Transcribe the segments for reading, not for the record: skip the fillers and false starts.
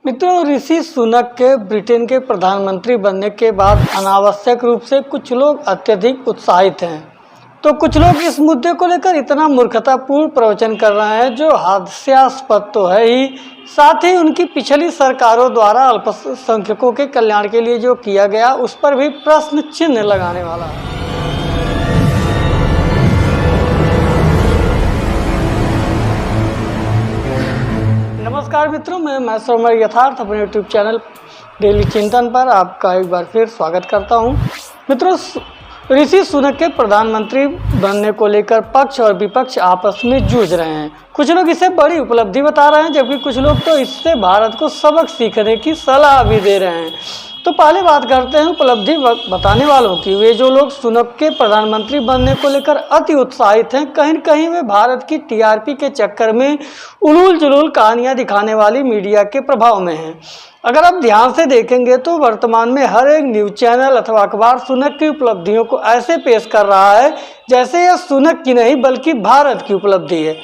मित्रों, ऋषि सुनक के ब्रिटेन के प्रधानमंत्री बनने के बाद अनावश्यक रूप से कुछ लोग अत्यधिक उत्साहित हैं, तो कुछ लोग इस मुद्दे को लेकर इतना मूर्खतापूर्ण प्रवचन कर रहे हैं जो हास्यास्पद तो है ही, साथ ही उनकी पिछली सरकारों द्वारा अल्पसंख्यकों के कल्याण के लिए जो किया गया उस पर भी प्रश्न चिन्ह लगाने वाला है। नमस्कार मित्रों, मैं सोमर यथार्थ अपने यूट्यूब चैनल डेली चिंतन पर आपका एक बार फिर स्वागत करता हूं। मित्रों, ऋषि सुनक के प्रधानमंत्री बनने को लेकर पक्ष और विपक्ष आपस में जूझ रहे हैं। कुछ लोग इसे बड़ी उपलब्धि बता रहे हैं, जबकि कुछ लोग तो इससे भारत को सबक सीखने की सलाह भी दे रहे हैं। तो पहले बात करते हैं उपलब्धि बताने वालों की। वे जो लोग सुनक के प्रधानमंत्री बनने को लेकर अति उत्साहित हैं, कहीं न कहीं वे भारत की टीआरपी के चक्कर में उलूल जुलूल कहानियां दिखाने वाली मीडिया के प्रभाव में हैं। अगर आप ध्यान से देखेंगे तो वर्तमान में हर एक न्यूज चैनल अथवा अखबार सुनक की उपलब्धियों को ऐसे पेश कर रहा है जैसे यह सुनक की नहीं बल्कि भारत की उपलब्धि है।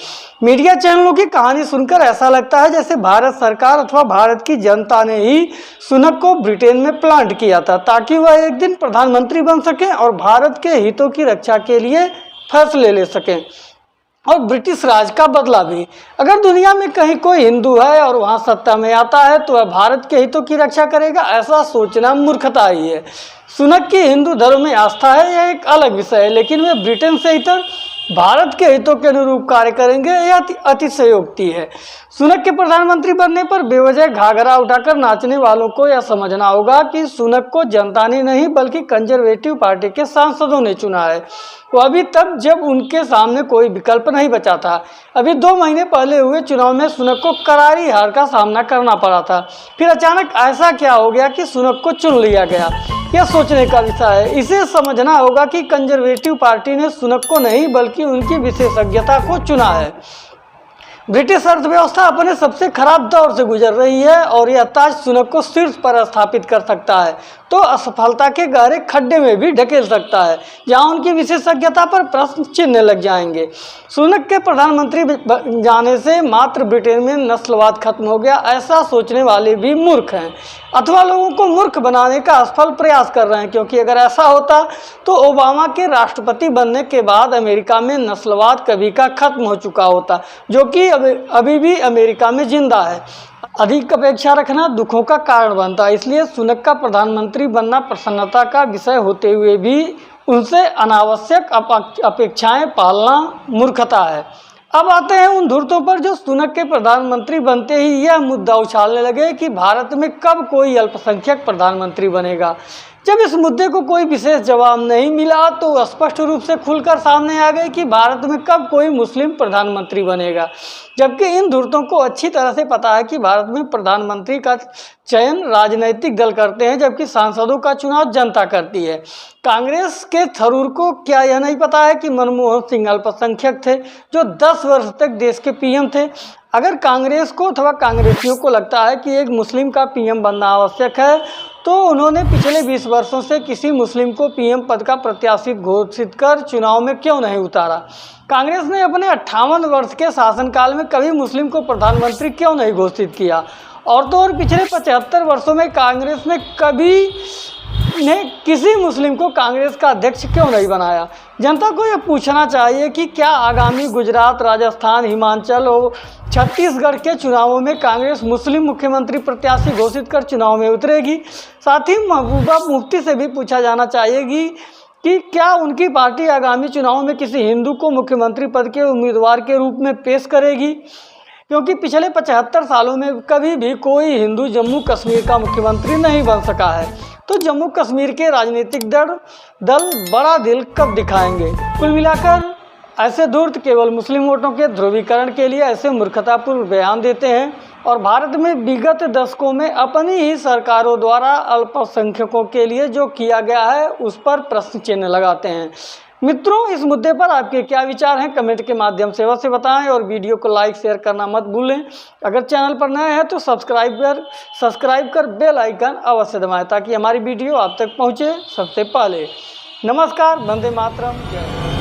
मीडिया चैनलों की कहानी सुनकर ऐसा लगता है जैसे भारत सरकार अथवा भारत की जनता ने ही सुनक को ब्रिटेन में प्लांट किया था ताकि वह एक दिन प्रधानमंत्री बन सकें और भारत के हितों की रक्षा के लिए फैसले ले सकें और ब्रिटिश राज का बदला भी। अगर दुनिया में कहीं कोई हिंदू है और वहां सत्ता में आता है तो वह भारत के हितों की रक्षा करेगा, ऐसा सोचना मूर्खता ही है। सुनक की हिंदू धर्म में आस्था है, यह एक अलग विषय है, लेकिन वे ब्रिटेन से इतर भारत के हितों के अनुरूप कार्य करेंगे, यह अतिशयोक्ति है। सुनक के प्रधानमंत्री बनने पर बेवजह घाघरा उठाकर नाचने वालों को यह समझना होगा कि सुनक को जनता ने नहीं बल्कि कंजर्वेटिव पार्टी के सांसदों ने चुना है। वह भी तब जब उनके सामने कोई विकल्प नहीं बचा था। अभी 2 महीने पहले हुए चुनाव में सुनक को करारी हार का सामना करना पड़ा था। फिर अचानक ऐसा क्या हो गया कि सुनक को चुन लिया गया, यह सोचने का विषय है। इसे समझना होगा कि कंजर्वेटिव पार्टी ने सुनक को नहीं बल्कि उनकी विशेषज्ञता को चुना है। ब्रिटिश अर्थव्यवस्था अपने सबसे खराब दौर से गुजर रही है और यह ताज सुनक को शीर्ष पर स्थापित कर सकता है तो असफलता के गहरे खड्डे में भी ढकेल सकता है जहां उनकी विशेषज्ञता पर प्रश्न चिन्ह लग जाएंगे। सुनक के प्रधानमंत्री जाने से मात्र ब्रिटेन में नस्लवाद खत्म हो गया, ऐसा सोचने वाले भी मूर्ख हैं अथवा लोगों को मूर्ख बनाने का असफल प्रयास कर रहे हैं, क्योंकि अगर ऐसा होता तो ओबामा के राष्ट्रपति बनने के बाद अमेरिका में नस्लवाद कभी का खत्म हो चुका होता, जो कि अभी भी अमेरिका में जिंदा है। अधिक अपेक्षा रखना दुखों का कारण बनता है, इसलिए सुनक का प्रधानमंत्री बनना प्रसन्नता का विषय होते हुए भी उनसे अनावश्यक अपेक्षाएं पालना मूर्खता है। अब आते हैं उन धुरतों पर जो सुनक के प्रधानमंत्री बनते ही यह मुद्दा उछालने लगे कि भारत में कब कोई अल्पसंख्यक प्रधानमंत्री बनेगा। जब इस मुद्दे को कोई विशेष जवाब नहीं मिला तो स्पष्ट रूप से खुलकर सामने आ गए कि भारत में कब कोई मुस्लिम प्रधानमंत्री बनेगा, जबकि इन धुरतों को अच्छी तरह से पता है कि भारत में प्रधानमंत्री का चयन राजनीतिक दल करते हैं जबकि सांसदों का चुनाव जनता करती है। कांग्रेस के थरूर को क्या यह नहीं पता है कि मनमोहन सिंह अल्पसंख्यक थे जो 10 वर्ष तक देश के पीएम थे। अगर कांग्रेस को अथवा कांग्रेसियों को लगता है कि एक मुस्लिम का पीएम बनना आवश्यक है तो उन्होंने पिछले 20 वर्षों से किसी मुस्लिम को पीएम पद का प्रत्याशी घोषित कर चुनाव में क्यों नहीं उतारा। कांग्रेस ने अपने 58 वर्ष के शासनकाल में कभी मुस्लिम को प्रधानमंत्री क्यों नहीं घोषित किया, और तो और पिछले 75 वर्षों में कांग्रेस ने कभी किसी मुस्लिम को कांग्रेस का अध्यक्ष क्यों नहीं बनाया। जनता को यह पूछना चाहिए कि क्या आगामी गुजरात, राजस्थान, हिमाचल और छत्तीसगढ़ के चुनावों में कांग्रेस मुस्लिम मुख्यमंत्री प्रत्याशी घोषित कर चुनाव में उतरेगी। साथ ही महबूबा मुफ्ती से भी पूछा जाना चाहिए कि क्या उनकी पार्टी आगामी चुनाव में किसी हिंदू को मुख्यमंत्री पद के उम्मीदवार के रूप में पेश करेगी, क्योंकि पिछले 75 सालों में कभी भी कोई हिंदू जम्मू कश्मीर का मुख्यमंत्री नहीं बन सका है। तो जम्मू कश्मीर के राजनीतिक दल बड़ा दिल कब दिखाएंगे। कुल मिलाकर ऐसे धूर्त केवल मुस्लिम वोटों के ध्रुवीकरण के लिए ऐसे मूर्खतापूर्ण बयान देते हैं और भारत में विगत दशकों में अपनी ही सरकारों द्वारा अल्पसंख्यकों के लिए जो किया गया है उस पर प्रश्न चिन्ह लगाते हैं। मित्रों, इस मुद्दे पर आपके क्या विचार हैं कमेंट के माध्यम से अवश्य बताएं और वीडियो को लाइक शेयर करना मत भूलें। अगर चैनल पर नए हैं तो सब्सक्राइब कर बेल आइकन अवश्य दबाएं ताकि हमारी वीडियो आप तक पहुंचे सबसे पहले। नमस्कार, वंदे मातरम, जय हिंद।